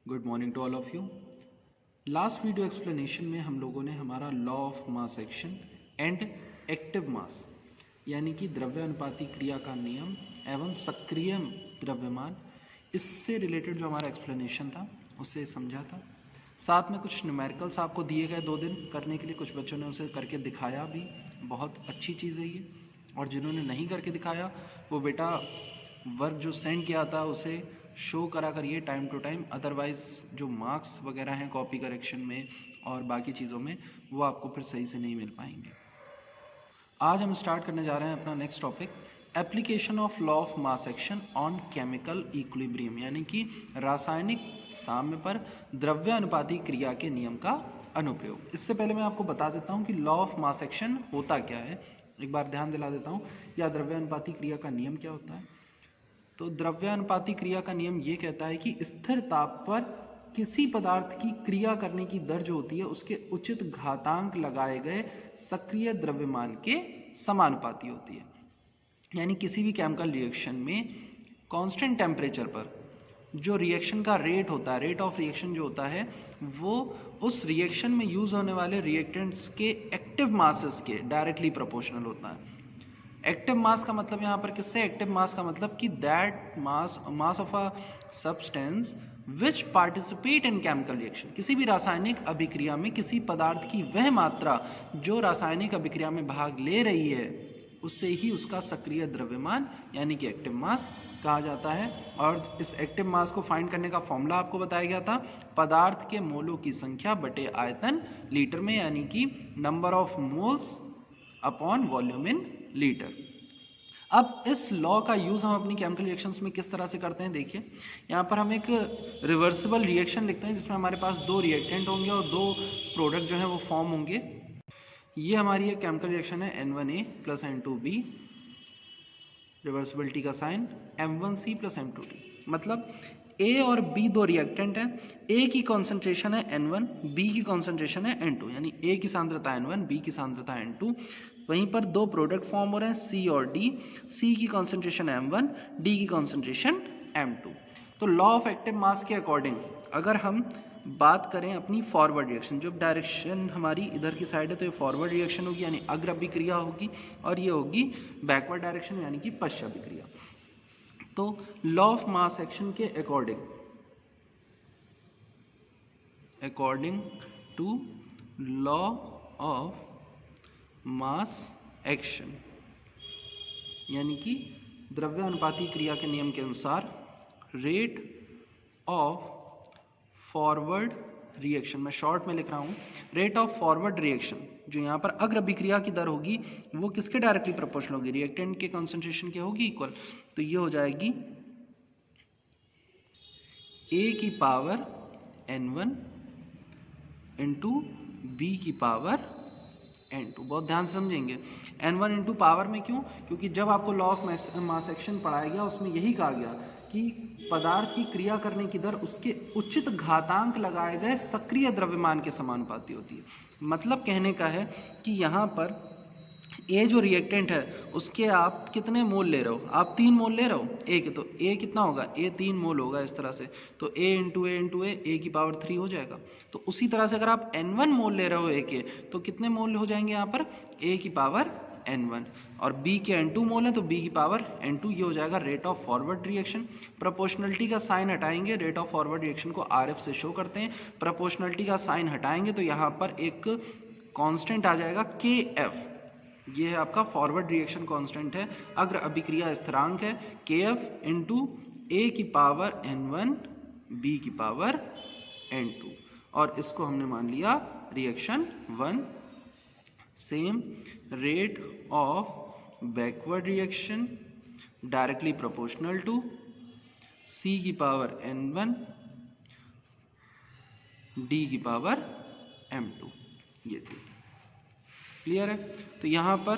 Good morning to all of you. Last video explanation में हम लोगों ने हमारा law of mass action and active mass यानी कि द्रव्यानुपाती क्रिया का नियम एवं सक्रिय द्रव्यमान, इससे रिलेटेड जो हमारा एक्सप्लेनेशन था उसे समझा था। साथ में कुछ न्यूमेरिकल्स आपको दिए गए 2 दिन करने के लिए, कुछ बच्चों ने उसे करके दिखाया भी, बहुत अच्छी चीज़ है ये। और जिन्होंने नहीं करके दिखाया वो बेटा वर्क जो सेंड किया था उसे शो करा करिए टाइम टू टाइम, अदरवाइज़ जो मार्क्स वगैरह हैं कॉपी करेक्शन में और बाकी चीज़ों में वो आपको फिर सही से नहीं मिल पाएंगे। आज हम स्टार्ट करने जा रहे हैं अपना next topic, application of law of mass action on chemical equilibrium, यानी कि रासायनिक साम्य पर द्रव्यानुपाती क्रिया के नियम का अनुप्रयोग। इससे पहले मैं आपको बता देता हूँ कि लॉ ऑफ मास एक्शन होता क्या है, एक बार ध्यान दिला देता हूँ, या द्रव्यानुपाती क्रिया का नियम क्या होता है। तो द्रव्यानुपाती क्रिया का नियम ये कहता है कि स्थिर ताप पर किसी पदार्थ की क्रिया करने की दर जो होती है उसके उचित घातांक लगाए गए सक्रिय द्रव्यमान के समानुपाती होती है। यानी किसी भी केमिकल रिएक्शन में कांस्टेंट टेम्परेचर पर जो रिएक्शन का रेट होता है, रेट ऑफ रिएक्शन जो होता है, वो उस रिएक्शन में यूज़ होने वाले रिएक्टेंट्स के एक्टिव मासेस के डायरेक्टली प्रोपोर्शनल होता है। एक्टिव मास का मतलब यहाँ पर किससे, एक्टिव मास का मतलब कि that mass of a substance which participate in chemical reaction, किसी भी रासायनिक अभिक्रिया में किसी पदार्थ की वह मात्रा जो रासायनिक अभिक्रिया में भाग ले रही है उससे ही उसका सक्रिय द्रव्यमान यानी कि एक्टिव मास कहा जाता है। और इस एक्टिव मास को फाइंड करने का फॉर्मूला आपको बताया गया था, पदार्थ के मोलों की संख्या बटे आयतन लीटर में, यानी कि number of moles upon volume in litre. अब इस लॉ का यूज़ हम अपनी केमिकल रिएक्शंस में किस तरह से करते हैं, देखिए यहाँ पर हम एक रिवर्सिबल रिएक्शन लिखते हैं जिसमें हमारे पास 2 रिएक्टेंट होंगे और 2 प्रोडक्ट जो है वो फॉर्म होंगे। ये हमारी एक केमिकल रिएक्शन है N1A प्लस N2B, रिवर्सिबिलिटी का साइन M1C प्लस M2D, मतलब A और B 2 रिएक्टेंट हैं, A की कॉन्सेंट्रेशन है N1, B की कॉन्सेंट्रेशन है N2, यानी A की सांद्रता N1, B की सांद्रता N2। वहीं पर 2 प्रोडक्ट फॉर्म हो रहे हैं C और D, C की कॉन्सेंट्रेशन M1, D की कॉन्सेंट्रेशन M2। तो लॉ ऑफ एक्टिव मास के अकॉर्डिंग अगर हम बात करें अपनी फॉरवर्ड रिएक्शन, जो डायरेक्शन हमारी इधर की साइड है तो ये फॉरवर्ड रिएक्शन होगी यानी अग्र अभिक्रिया होगी, और ये होगी बैकवर्ड डायरेक्शन यानी कि पश्च अभिक्रिया। तो लॉ ऑफ मास एक्शन के according to law of mass action यानी कि द्रव्यानुपाती क्रिया के नियम के अनुसार रेट ऑफ फॉरवर्ड रिएक्शन, मैं शॉर्ट में लिख रहा हूँ, रेट ऑफ फॉरवर्ड रिएक्शन जो यहाँ पर अग्र अभिक्रिया की दर होगी वो किसके डायरेक्टली प्रोपोर्शनल होगी, रिएक्टेंट के कॉन्सेंट्रेशन के होगी इक्वल। तो ये हो जाएगी A की पावर N1 इंटू B की पावर N2। बहुत ध्यान से समझेंगे, N1 इंटू पावर में क्यों, क्योंकि जब आपको लॉ ऑफ मास एक्शन पढ़ाया गया उसमें यही कहा गया कि पदार्थ की क्रिया करने की दर उसके उचित घातांक लगाए गए सक्रिय द्रव्यमान के समानुपाती होती है। मतलब कहने का है कि यहाँ पर A जो रिएक्टेंट है उसके आप कितने मोल ले रहे हो, आप 3 मोल ले रहे हो A के, तो A कितना होगा, A 3 मोल होगा इस तरह से, तो A इंटू A की पावर 3 हो जाएगा। तो उसी तरह से अगर आप N1 मोल ले रहे हो A के तो कितने मोल हो जाएंगे यहाँ पर, A की पावर N1, और B के N2 मोल है तो B की पावर N2। ये हो जाएगा rate of forward reaction. Proportionality का साइन हटाएंगे, रेट ऑफ फॉरवर्ड रिएक्शन को RF से शो करते हैं, प्रोपोर्शनलिटी का साइन हटाएंगे तो यहाँ पर एक कांस्टेंट आ जाएगा KF, ये है आपका फॉरवर्ड रिएक्शन कांस्टेंट है, अग्र अभिक्रिया स्थिरांक है KF इंटू A की पावर N1 B की पावर N2, और इसको हमने मान लिया reaction 1। Same rate of backward reaction directly proportional to C की पावर N1 D की पावर M2, ये थी। क्लियर है। तो यहाँ पर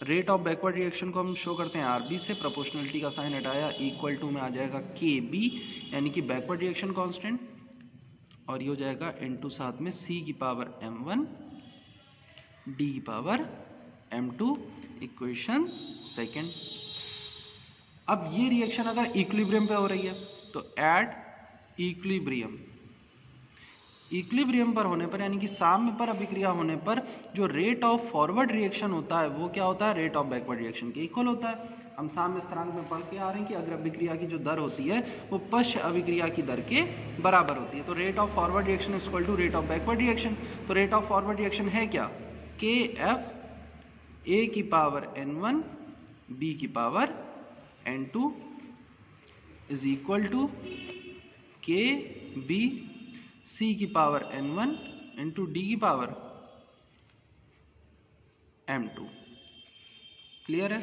रेट ऑफ बैकवर्ड रिएक्शन को हम शो करते हैं RB से, प्रोपोर्शनलिटी का साइन हटाया, इक्वल टू में आ जाएगा KB यानी कि बैकवर्ड रिएक्शन कांस्टेंट, और ये हो जाएगा N2 साथ में C की पावर M1 D की पावर M2, इक्वेशन सेकेंड। अब ये रिएक्शन अगर इक्विलिब्रियम पे हो रही है तो एट इक्विलिब्रियम, इक्विलिब्रियम पर होने पर यानी कि साम्य पर अभिक्रिया होने पर जो रेट ऑफ फॉरवर्ड रिएक्शन होता है वो क्या होता है, रेट ऑफ बैकवर्ड रिएक्शन के इक्वल होता है। हम साम्य स्थिरांक में पढ़ के आ रहे हैं कि अग्र अभिक्रिया की जो दर होती है वो पश्च अभिक्रिया की दर के बराबर होती है। तो rate of forward reaction is equal to rate of backward reaction. तो रेट ऑफ फॉरवर्ड रिएक्शन है क्या, के एफ ए की पावर n1 बी की power n2 is equal to K B C की पावर n1 इंटू डी की power m2। Clear है।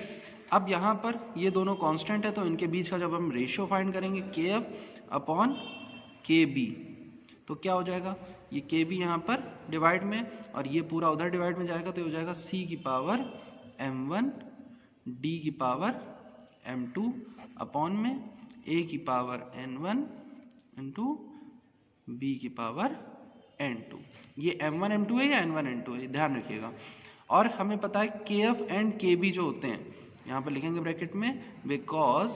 अब यहाँ पर ये दोनों कांस्टेंट है तो इनके बीच का जब हम रेशियो फाइंड करेंगे के एफ अपॉन के बी तो क्या हो जाएगा, ये के बी यहाँ पर डिवाइड में और ये पूरा उधर डिवाइड में जाएगा तो हो जाएगा सी की पावर m1 डी की पावर m2 अपॉन में ए की पावर n1 इंटू बी की पावर n2। ये m1 m2 है या n1 n2 है, ध्यान रखिएगा। और हमें पता है के एफ एंड के बी जो होते हैं यहाँ पर लिखेंगे ब्रैकेट में, बिकॉज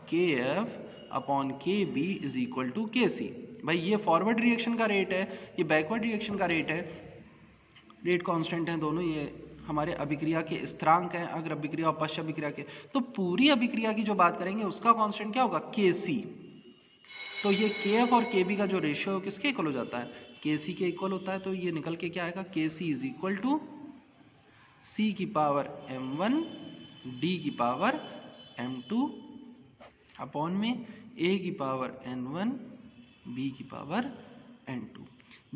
के एफ अपॉन के बी इज इक्वल टू के सी। भाई ये फॉरवर्ड रिएक्शन का रेट है, ये बैकवर्ड रिएक्शन का रेट है, रेट कांस्टेंट हैं दोनों, ये हमारे अभिक्रिया के स्थिरांक हैं, अग्र अभिक्रिया और पश्च अभिक्रिया के। तो पूरी अभिक्रिया की जो बात करेंगे उसका कांस्टेंट क्या होगा, के सी। तो ये के एफ और के बी का जो रेशियो किसके इक्वल हो जाता है, के सी के इक्वल होता है। तो ये निकल के क्या आएगा, के सी इज इक्वल टू सी की पावर m1 डी की पावर m2 अपॉन में a की पावर n1 b की पावर n2,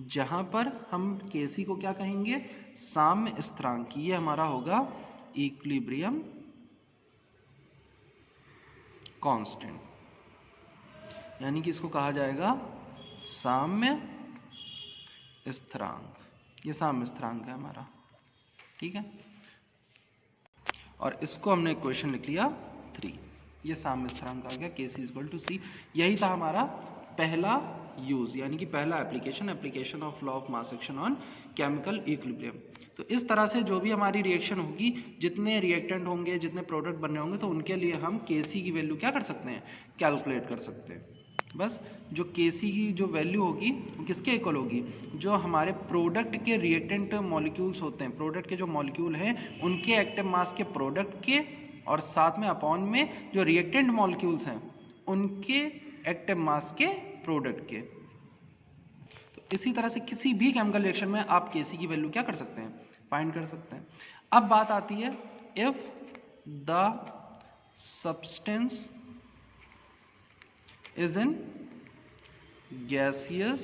जहाँ पर हम Kc को क्या कहेंगे, साम्य स्थिरांक। ये हमारा होगा इक्विलिब्रियम कांस्टेंट, यानी कि इसको कहा जाएगा साम्य स्थिरांक। ये साम्य स्थिरांक है हमारा, ठीक है। और इसको हमने इक्वेशन लिख लिया 3, ये साम्य स्थिरांक आ गया के सी इक्वल टू सी। यही था हमारा पहला यूज़, यानी कि पहला application of law of mass action on chemical equilibrium. तो इस तरह से जो भी हमारी रिएक्शन होगी, जितने रिएक्टेंट होंगे, जितने प्रोडक्ट बनने होंगे, तो उनके लिए हम के सी की वैल्यू क्या कर सकते हैं, कैलकुलेट कर सकते हैं। बस जो के सी की जो वैल्यू होगी वो किसके इक्वल होगी, जो हमारे प्रोडक्ट के रिएक्टेंट मॉलिक्यूल्स होते हैं, प्रोडक्ट के जो मॉलिक्यूल हैं उनके एक्टिव मास के प्रोडक्ट के, और साथ में अपॉन में जो रिएक्टेंट मॉलिक्यूल्स हैं उनके एक्टिव मास के प्रोडक्ट के। तो इसी तरह से किसी भी केमिकल रिएक्शन में आप के सी की वैल्यू क्या कर सकते हैं, फाइंड कर सकते हैं। अब बात आती है, if the substance is in gaseous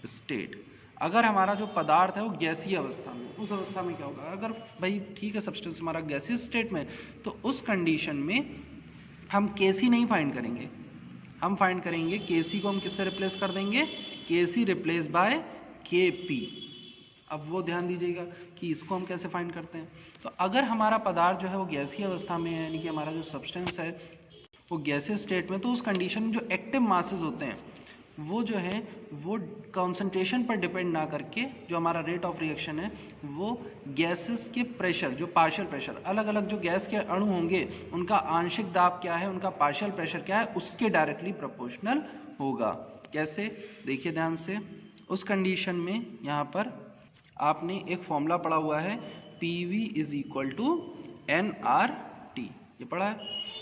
state, अगर हमारा जो पदार्थ है वो गैसीय अवस्था में, उस अवस्था में क्या होगा, अगर भाई ठीक है सब्सटेंस हमारा गैसियस स्टेट में, तो उस कंडीशन में हम के सी नहीं फाइंड करेंगे, हम फाइंड करेंगे के सी को हम किससे रिप्लेस कर देंगे, के सी रिप्लेस बाय के पी। अब वो ध्यान दीजिएगा कि इसको हम कैसे फाइंड करते हैं। तो अगर हमारा पदार्थ जो है वो गैसीय अवस्था में है, यानी कि हमारा जो सब्सटेंस है वो गैसीय स्टेट में, तो उस कंडीशन में जो एक्टिव मासेस होते हैं वो जो है वो कंसंट्रेशन पर डिपेंड ना करके, जो हमारा रेट ऑफ रिएक्शन है वो गैसेस के प्रेशर, जो पार्शियल प्रेशर, अलग अलग जो गैस के अणु होंगे उनका आंशिक दाब क्या है, उनका पार्शियल प्रेशर क्या है, उसके डायरेक्टली प्रोपोर्शनल होगा। कैसे, देखिए ध्यान से। उस कंडीशन में यहाँ पर आपने एक फॉर्मूला पढ़ा हुआ है, PV is equal to nRT, ये पढ़ा है।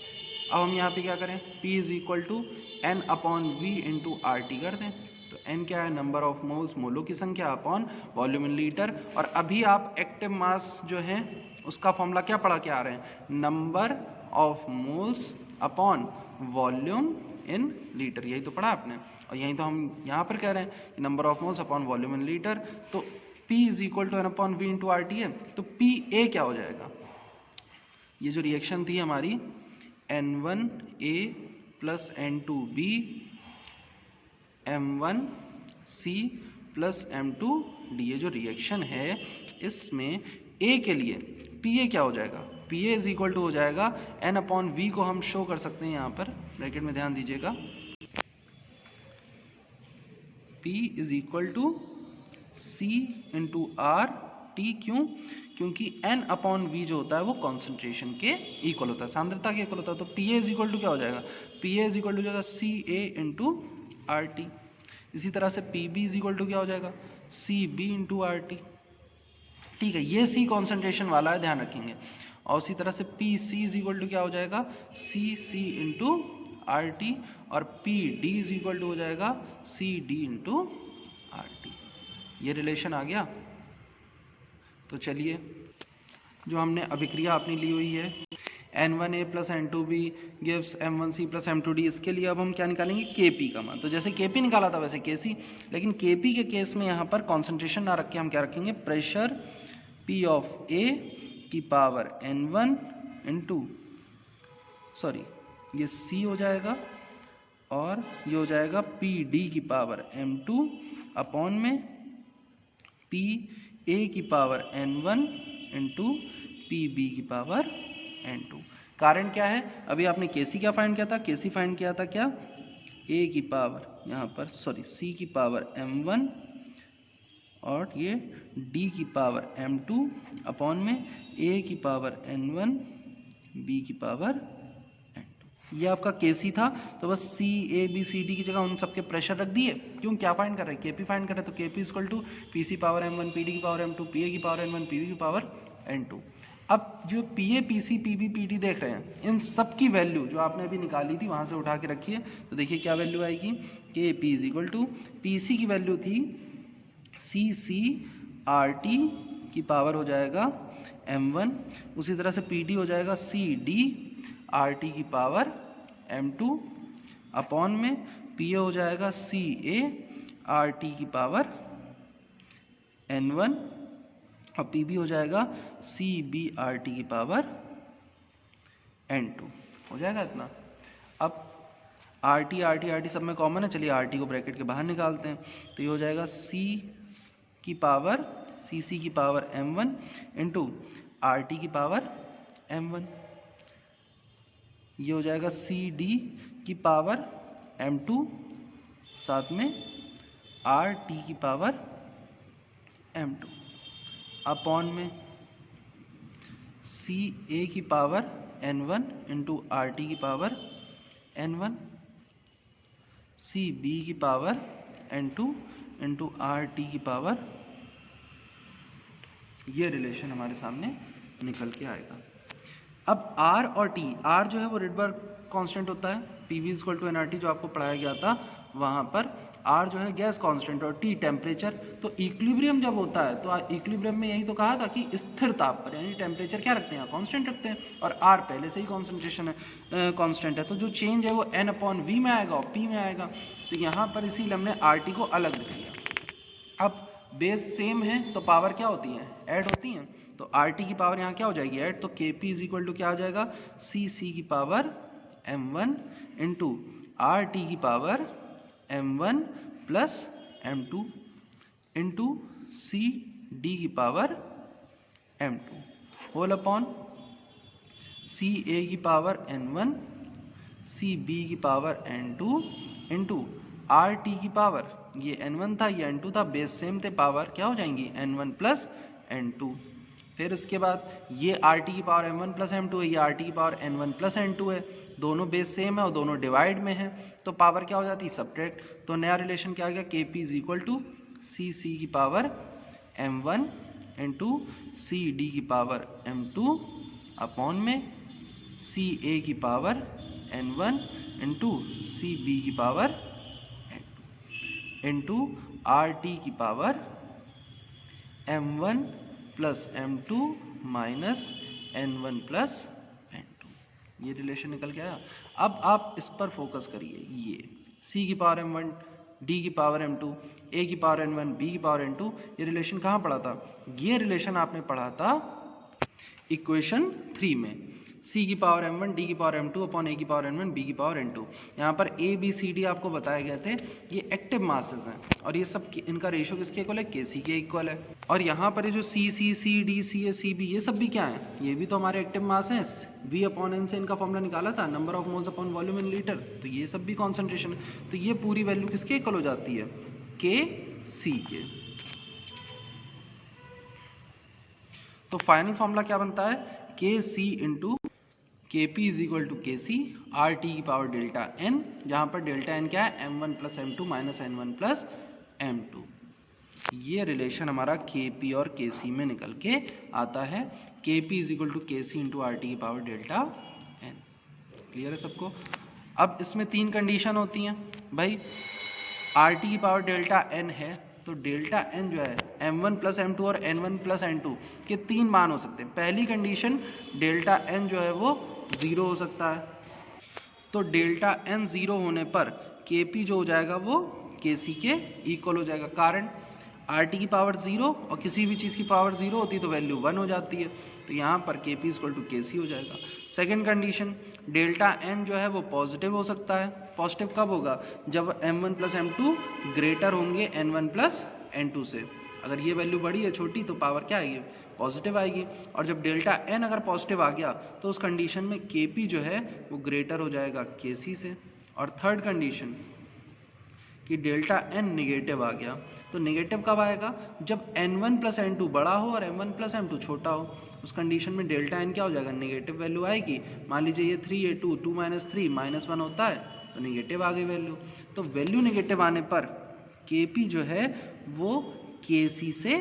अब हम यहाँ पे क्या करें, P is equal to N upon V into RT कर दें। तो N क्या है, नंबर ऑफ मोल्स, मोलों की संख्या, अपॉन वॉल्यूम इन लीटर। और अभी आप एक्टिव मास जो है उसका फॉर्मूला क्या पढ़ा के आ रहे हैं, number of moles upon volume in litre, यही तो पढ़ा आपने। और यही तो हम यहाँ पर कह रहे हैं, number of moles upon volume in litre. तो P is equal to N upon V into RT है, तो PA क्या हो जाएगा, ये जो रिएक्शन थी हमारी N1A plus N2B M1C plus M2D, ये जो रिएक्शन है इसमें A के लिए PA क्या हो जाएगा, PA इज इक्वल टू हो जाएगा N अपॉन V को हम शो कर सकते हैं यहाँ पर ब्रैकेट में, ध्यान दीजिएगा, P is equal to C into RT। क्यों, क्योंकि N अपॉन V जो होता है वो कॉन्सेंट्रेशन के इक्वल होता है, सांद्रता के इक्वल होता है। तो PA इज इक्वल टू क्या हो जाएगा, PA इज इक्वल टू हो जाएगा CA इंटू RT। इसी तरह से PB इज इक्वल टू क्या हो जाएगा, CB इंटू RT। ठीक है, ये C कॉन्सेंट्रेशन वाला है, ध्यान रखेंगे। और उसी तरह से PC इज इक्वल टू क्या हो जाएगा, CC इंटू RT, और PD इज इक्वल टू हो जाएगा CD इंटू RT। ये रिलेशन आ गया। तो चलिए, जो हमने अभिक्रिया अपनी ली हुई है N1A plus N2B gives M1C plus M2D, इसके लिए अब हम क्या निकालेंगे, Kp का मान। तो जैसे Kp निकाला था वैसे Kc, लेकिन Kp के केस में यहाँ पर कॉन्सेंट्रेशन ना रख के हम क्या रखेंगे, प्रेशर P ऑफ A की पावर N1 इंटू, सॉरी ये C हो जाएगा, और ये हो जाएगा PD की पावर M2 अपॉन में PA की पावर N1 इंटू PB की पावर N2। कारण क्या है, अभी आपने Kc क्या फाइंड किया था, Kc फाइंड किया था क्या, A की पावर यहाँ पर सॉरी C की पावर M1 और ये D की पावर M2 अपॉन में A की पावर N1 B की पावर N2। ये आपका Kc था, तो बस C A B C D की जगह उन सबके प्रेशर रख दिए। क्यों, क्या फाइंड कर रहे हैं, Kp फाइंड कर रहे हैं, तो Kp equal to PC power M1 PD की पावर M2 PA की पावर N1 PB की पावर N2। अब जो PA PC PB PD देख रहे हैं, इन सब की वैल्यू जो आपने अभी निकाली थी वहाँ से उठा के रखिए। तो देखिए क्या वैल्यू आएगी, Kp is equal to PC की वैल्यू थी CC RT की पावर हो जाएगा M1, उसी तरह से PD हो जाएगा CD RT की पावर M2 अपॉन में PA हो जाएगा CA RT की पावर N1 और PB हो जाएगा CB RT की पावर N2। हो जाएगा इतना। अब RT सब में कॉमन है, चलिए RT को ब्रैकेट के बाहर निकालते हैं। तो ये हो जाएगा C की पावर CC की पावर M1 इंटू RT की पावर M1, ये हो जाएगा CD की पावर M2 साथ में RT की पावर M2 अपॉन में CA की पावर N1 इंटू RT की पावर N1, CB की पावर N2 इंटू RT की पावर। ये रिलेशन हमारे सामने निकल के आएगा। अब R और T, R जो है वो रिडबर्ग कांस्टेंट होता है, PV इक्वल टू nRT जो आपको पढ़ाया गया था वहाँ पर। R जो है गैस कांस्टेंट और T टेम्परेचर। तो इक्विलिब्रियम जब होता है तो इक्विलिब्रियम में यही तो कहा था कि स्थिर ताप पर, यानी टेम्परेचर क्या रखते हैं, कांस्टेंट रखते हैं, और R पहले से ही कॉन्सेंट्रेशन है कांस्टेंट है, तो जो चेंज है वो N/V में आएगा और P में आएगा। तो यहाँ पर इसीलिए हमने RT को अलग लिख लिया। अब बेस सेम है तो पावर क्या होती है, ऐड होती हैं, तो RT की पावर यहाँ क्या हो जाएगी, ऐड। तो Kp इज इक्वल टू क्या हो जाएगा, CC की पावर M1 इंटू RT की power M1 plus M2 into CD की power M2 whole upon CA की पावर N1 CB की पावर N2 इंटू RT की पावर, ये N1 था ये N2 था, बेस सेम थे, पावर क्या हो जाएंगी N1 प्लस N2। फिर इसके बाद ये RT की पावर M1 प्लस M2 है, ये RT की पावर N1 प्लस N2 है, दोनों बेस सेम है और दोनों डिवाइड में है, तो पावर क्या हो जाती है, सब्ट्रैक्ट। तो नया रिलेशन क्या आ गया, Kp is equal to CC की पावर M1 इंटू CD की पावर M2 अपॉन में CA की पावर N1 इंटू CB की पावर N2 इंटू RT की power M1 plus M2 minus N1 plus N2। ये रिलेशन निकल के आया। अब आप इस पर फोकस करिए, ये C की पावर M1 D की पावर M2 A की पावर N1 B की पावर N2, ये रिलेशन कहाँ पढ़ा था, ये रिलेशन आपने पढ़ा था इक्वेशन 3 में। C की पावर M1 D की पावर M2 अपॉन A की पावर N1 B की पावर N2। यहाँ पर A B C D आपको बताए गए थे, ये एक्टिव मासेस हैं और ये सब इनका रेशियो किसके इक्वल है, Kc के इक्वल है। और यहाँ पर ये जो C C D Ca Cb ये सब भी क्या है, ये भी तो हमारे एक्टिव मास हैं। V अपॉन N से इनका फॉर्मूला निकाला था, number of moles upon volume in litre, तो ये सब भी कॉन्सेंट्रेशन है। तो ये पूरी वैल्यू किसके इक्वल हो जाती है, Kc के। तो फाइनल फॉर्मूला क्या बनता है, Kc इंटू के पी इज इक्वल टू के सी आर टी की पावर डेल्टा एन, जहाँ पर डेल्टा एन क्या है, m1 plus m2 minus n1 plus m2। ये रिलेशन हमारा के पी और के सी में निकल के आता है। K P is equal to के सी इंटू आर टी की पावर डेल्टा एन। क्लियर है सबको? अब इसमें 3 कंडीशन होती हैं भाई। आर टी की पावर डेल्टा एन है तो डेल्टा एन जो है m1 प्लस m2 और n1 प्लस n2 के 3 मान हो सकते हैं। पहली कंडीशन डेल्टा एन जो है वो 0 हो सकता है, तो डेल्टा एन 0 होने पर के पी जो हो जाएगा वो के सी के इक्वल हो जाएगा। कारण आर टी की पावर 0 और किसी भी चीज़ की पावर 0 होती है तो वैल्यू 1 हो जाती है, तो यहाँ पर के पी इक्वल टू के सी हो जाएगा। सेकेंड कंडीशन, डेल्टा एन जो है वो पॉजिटिव हो सकता है। पॉजिटिव कब होगा? जब m1 प्लस m2 ग्रेटर होंगे n1 प्लस n2 से। अगर ये वैल्यू बड़ी है छोटी तो पावर क्या आएगी? पॉजिटिव आएगी। और जब डेल्टा एन अगर पॉजिटिव आ गया तो उस कंडीशन में के पी जो है वो ग्रेटर हो जाएगा के सी से। और थर्ड कंडीशन कि डेल्टा एन निगेटिव आ गया, तो निगेटिव कब आएगा? जब n1 प्लस n2 बड़ा हो और m1 प्लस m2 छोटा हो। उस कंडीशन में डेल्टा एन क्या हो जाएगा? निगेटिव वैल्यू आएगी। मान लीजिए ये 3 है, 2 माइनस 3 माइनस 1 होता है तो निगेटिव आ गई वैल्यू। तो वैल्यू निगेटिव आने पर के पी जो है वो के सी से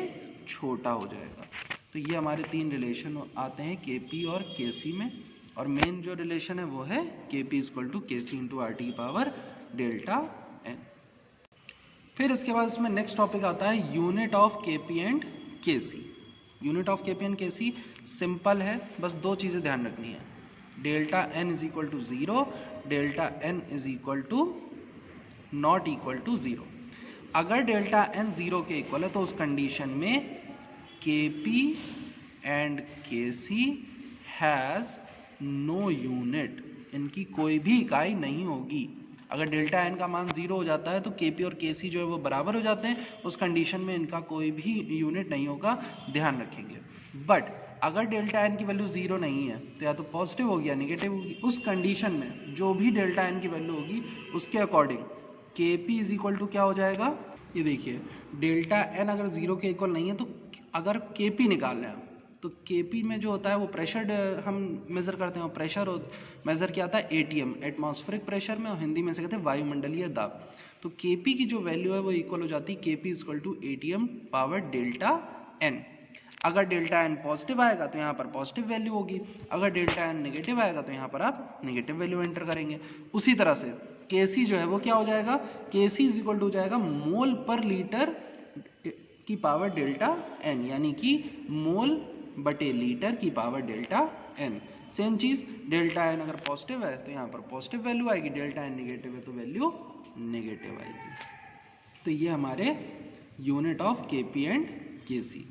छोटा हो जाएगा। तो ये हमारे 3 रिलेशन आते हैं के पी और के सी में, और मेन जो रिलेशन है वो है के पी इक्वल टू के सी इंटू आर टी की पावर डेल्टा एन। फिर इसके बाद इसमें नेक्स्ट टॉपिक आता है यूनिट ऑफ के पी एंड के सी। यूनिट ऑफ के पी एंड के सी सिंपल है, बस 2 चीज़ें ध्यान रखनी है। Delta n is equal to 0, delta n is equal to not equal to 0। अगर डेल्टा एन 0 के इक्वल है तो उस कंडीशन में के पी एंड के सी हैज़ नो यूनिट, इनकी कोई भी इकाई नहीं होगी। अगर डेल्टा एन का मान 0 हो जाता है तो के पी और के सी जो है वो बराबर हो जाते हैं, उस कंडीशन में इनका कोई भी यूनिट नहीं होगा, ध्यान रखेंगे। बट अगर डेल्टा एन की वैल्यू 0 नहीं है तो या तो पॉजिटिव होगी या निगेटिव होगी। उस कंडीशन में जो भी डेल्टा एन की वैल्यू होगी उसके अकॉर्डिंग के पी इज इक्वल टू क्या हो जाएगा? ये देखिए, डेल्टा एन अगर 0 के इक्वल नहीं है तो अगर के पी निकाल रहे हैं तो के पी में जो होता है वो प्रेशर हम मेज़र करते हैं, प्रेशर मेज़र किया था एटीएम, एटमॉस्फेरिक प्रेशर में, और हिंदी में से कहते हैं वायुमंडलीय दाब। तो के पी की जो वैल्यू है वो इक्वल हो जाती है K P equal to ATM power delta n. अगर डेल्टा एन पॉजिटिव आएगा तो यहाँ पर पॉजिटिव वैल्यू होगी, अगर डेल्टा एन नेगेटिव आएगा तो यहाँ पर आप नेगेटिव वैल्यू एंटर करेंगे। उसी तरह से के सी जो है वो क्या हो जाएगा? के सी इज इक्वल टू हो जाएगा मोल पर लीटर की पावर डेल्टा एन, यानी कि मोल बटे लीटर की पावर डेल्टा एन। सेम चीज़, डेल्टा एन अगर पॉजिटिव है तो यहाँ पर पॉजिटिव वैल्यू आएगी, डेल्टा एन नेगेटिव है तो वैल्यू नेगेटिव आएगी। तो ये हमारे यूनिट ऑफ के पी एंड के सी।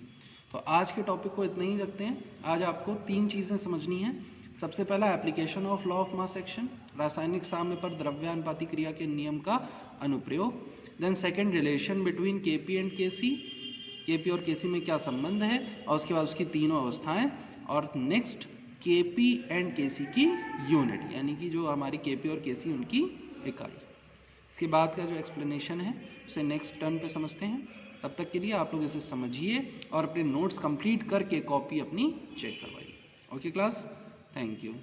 तो आज के टॉपिक को इतना ही रखते हैं। आज आपको 3 चीज़ें समझनी हैं। सबसे पहला application of law of mass action, रासायनिक साम्य पर द्रव्यानुपाती क्रिया के नियम का अनुप्रयोग। देन सेकेंड, रिलेशन बिटवीन के पी एंड के सी, के पी और के सी में क्या संबंध है, और उसके बाद उसकी तीनों अवस्थाएं। और नेक्स्ट, के पी एंड के सी की यूनिट, यानी कि जो हमारी के पी और के सी उनकी इकाई। इसके बाद का जो एक्सप्लेनेशन है उसे नेक्स्ट टर्न पे समझते हैं। तब तक के लिए आप लोग इसे समझिए और अपने नोट्स कंप्लीट करके कॉपी अपनी चेक करवाइए। Okay class, thank you.